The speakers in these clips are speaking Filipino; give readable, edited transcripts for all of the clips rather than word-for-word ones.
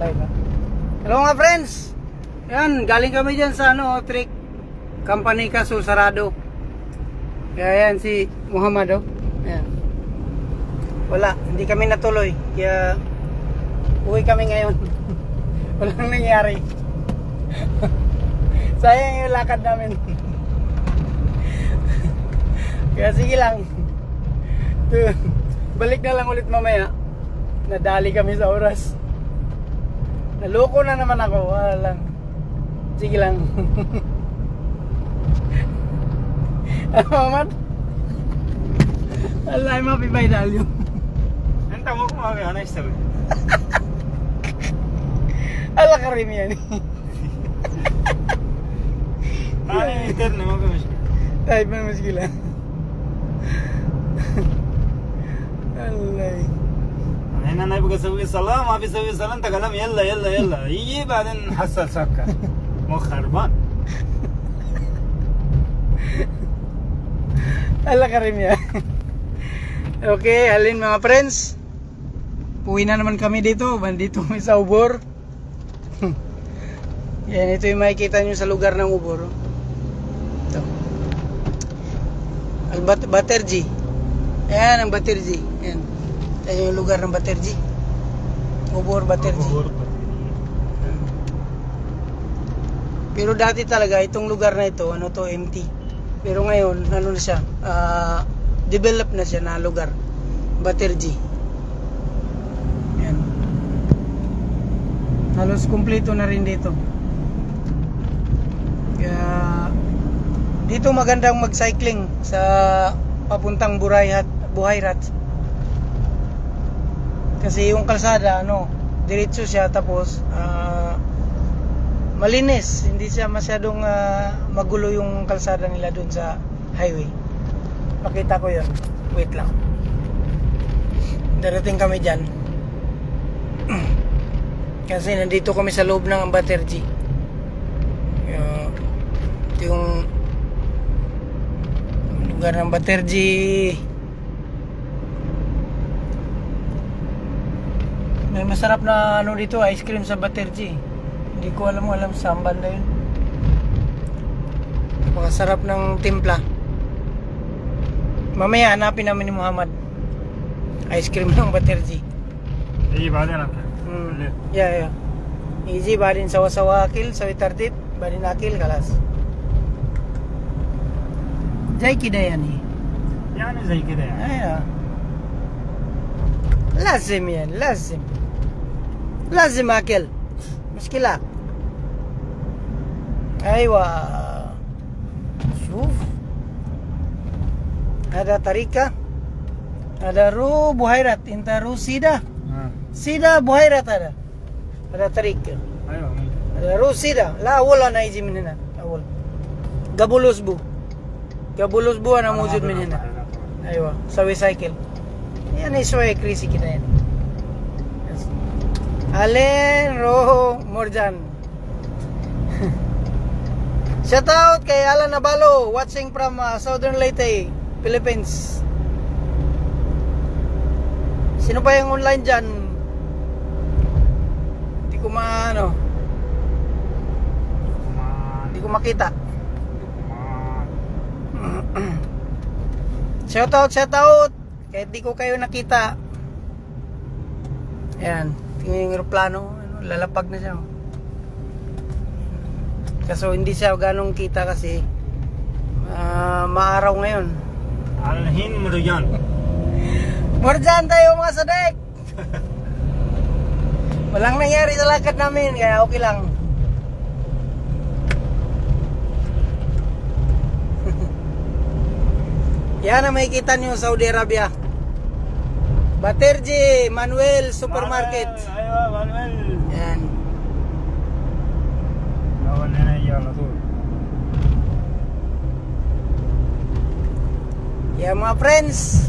Live ha. Hello mga friends. Yan, galing kami dyan sa trick company kaso sarado. Kaya yan si Muhammad Ayan. Wala, hindi kami natuloy. Kaya uwi kami ngayon. Walang nangyari. Sayang yung lakad namin. Kaya sige lang. Balik na lang ulit mamaya. Nadali kami sa oras. Naloko na naman ako. Wala lang. Sige lang. Ano man? Alay mapipay dalyo. ಎಂತ ಮುಖ ಅನಿಸ್ತವೆ Ala ka rin yan. ನಾನೇ ಇರ್ತೇನೆ ನಮಗೆ Type na maskila. Alay. انا نبغى اسوي صلاه ما بيسوي صلاه انت كلام يلا يلا يلا يجي بعدين حصل سكر مو خربان Ala ka rin yan. Okay, halin mga friends. Uwi na naman kami dito. Bandito kami sa Ubor. Yan, ito yung makikita nyo sa lugar ng Ubor. Ito. Baterji. Ayan ang Baterji. Ayan. Ayan yung lugar ng Baterji. Ubor, Baterji. Pero dati talaga itong lugar na ito, empty. Pero ngayon, na siya? Develop na siya na lugar. Baterji. Ayan. Halos kumpleto na rin dito. Kaya dito magandang mag-cycling sa papuntang Buhayrat. Kasi yung kalsada diretso siya tapos malinis, hindi siya masyadong magulo yung kalsada nila doon sa highway. Pakita ko yun. Wait lang. Darating kami dyan. Kasi nandito kami sa loob ng Baterji. Ito yung lugar ng Baterji. May masarap na dito, ice cream sa Baterji. Hindi ko alam sa banda yun. Napakasarap ng timpla. Mamaya hanapin namin ni Muhammad. Ice cream ng Baterji. يجي بعدين اكل Yeah. Easy, barin sawa-sawa akil, sawi tartib, barin akil, kalas. Jai kida yani. يعني زي كده يعني ايوه. لازم يعني لازم اكل. مشكلة. ايوه. شوف. هذا طريقة. هذا رو بحيرة. انت رو سيدا بحيرة هذا طريق. ايوه هذا رو سيدا. لا أول أنا يجي من هنا. أول. قبل أسبوع أنا موجود من هنا. أيوة. سوي سايكل. يعني شوية كريسي كده يعني. Allen Rojo Morjan. Shout out kay Alan Nabalo watching from Southern Leyte, Philippines. Sino pa yung online dyan? Hindi ko makita. Shout out kahit di ko kayo nakita. Ayan, tingnan yung aeroplano, lalapag na siya. Kaso hindi siya ganong kita kasi maaraw ngayon. الحين مرجان Morjan tayo mga sadek. Walang nangyari sa lakad namin kaya okay lang. Yan ang makikita nyo sa Saudi Arabia. Baterji Manuel Supermarket. ايوه مانويل Yan. اول هنا يجي على طول Yan mga friends.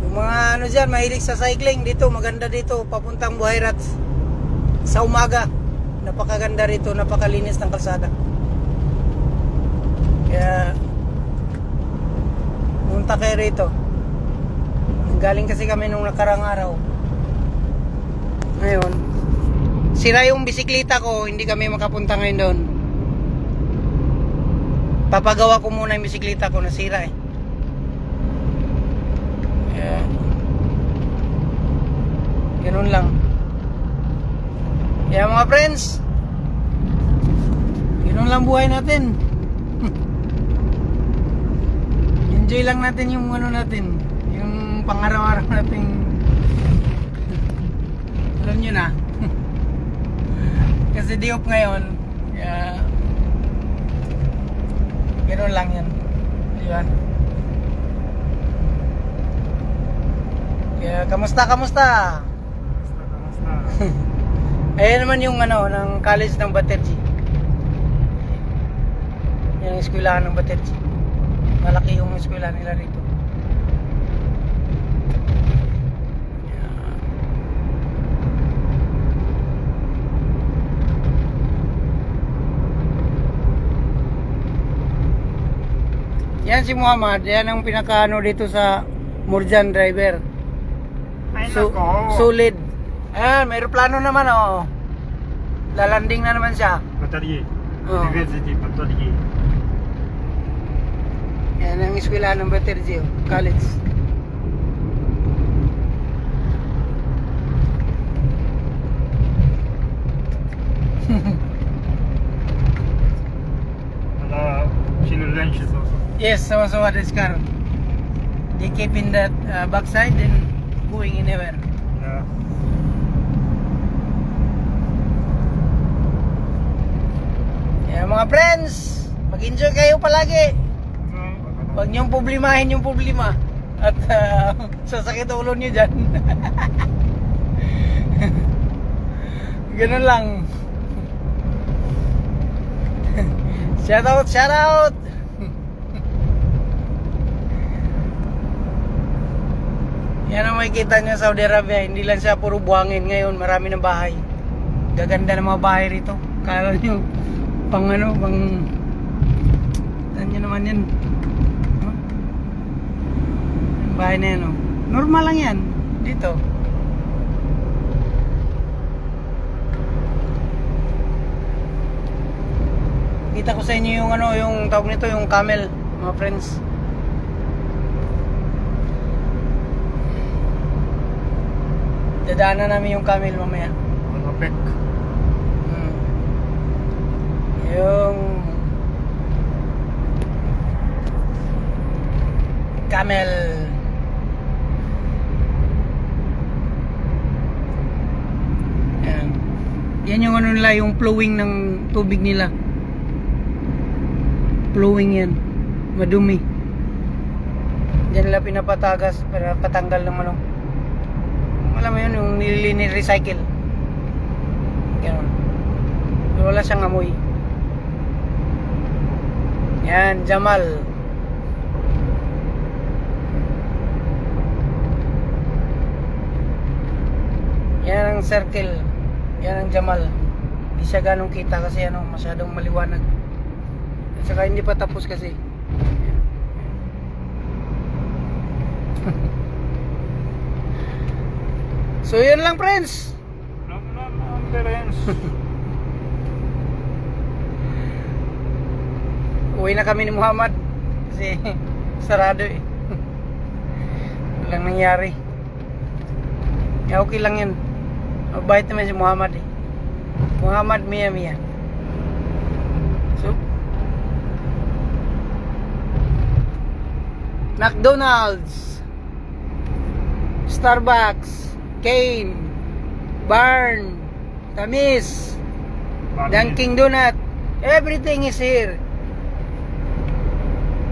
Yung mga dyan, mahilig sa cycling dito, maganda dito, papuntang Buhayrat. Sa umaga, napakaganda rito, napakalinis ng kalsada. Kaya punta kayo rito. Galing kasi kami nung nakarang araw. Ngayon, sira yung bisikleta ko, hindi kami makapunta ngayon doon. Papagawa ko muna yung bisikleta ko, nasira eh. Ganun lang. Kaya mga friends, ganun lang buhay natin. Enjoy lang natin yung ano natin, yung pangaraw-araw nating alam nyo na. Kasi di off ngayon. Kaya ganun lang yan. Di ba? Kaya kamusta? Ayan naman yung ano ng college ng Baterji. Yung eskwelahan ng Baterji. Malaki yung eskwelahan nila rito. Yan si Muhammad, yan ang pinakaano dito sa Murjan driver. Ay nako. Solid. Ayan, may aeroplano naman oh. Lalanding na naman siya. Baterye. Oh. University Baterye. Yan ang eskwelahan ng Baterji oh, college. Ala sinulensya so. Yes, sawa-sawa this car. They keep in that backside and going anywhere. Yeah. Kaya mga friends, mag-enjoy kayo palagi. Huwag niyong problemahin yung problema. At sasakit ulo niyo dyan. Ganun lang. Shout out! Yan ang makikita nyo sa Saudi Arabia. Hindi lang siya puro buhangin ngayon. Marami ng bahay. Gaganda ng mga bahay rito. Kala nyo, pang ano, pang... Saan nyo naman yan? Huh? Yung bahay na yan, oh. Normal lang yan. Dito. Kita ko sa inyo yung ano, yung tawag nito, yung camel, mga friends. Dadaanan namin yung camel mamaya. Mga pek. Yung camel. Yan. Yan yung ano nila, yung flowing ng tubig nila. Flowing yan. Madumi. Diyan nila pinapatagas para patanggal ng ano. Alam mo yun, yung nilini-recycle. Ganun. Wala siyang amoy. Yan, Jamal. Yan ang circle. Yan ang Jamal. Hindi siya ganong kita kasi ano, masyadong maliwanag. At saka hindi pa tapos kasi. So yun lang friends. Friends. Uwi na kami ni Muhammad kasi sarado eh. Walang nangyari. Ya, okay lang yan. Mabait naman si Muhammad eh. Muhammad Mia. So McDonald's, Starbucks, Kane, Barn, Tamis, Dunkin' Donut, everything is here.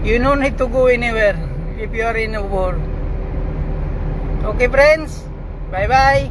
You don't need to go anywhere if you are in a war. Okay friends, bye bye.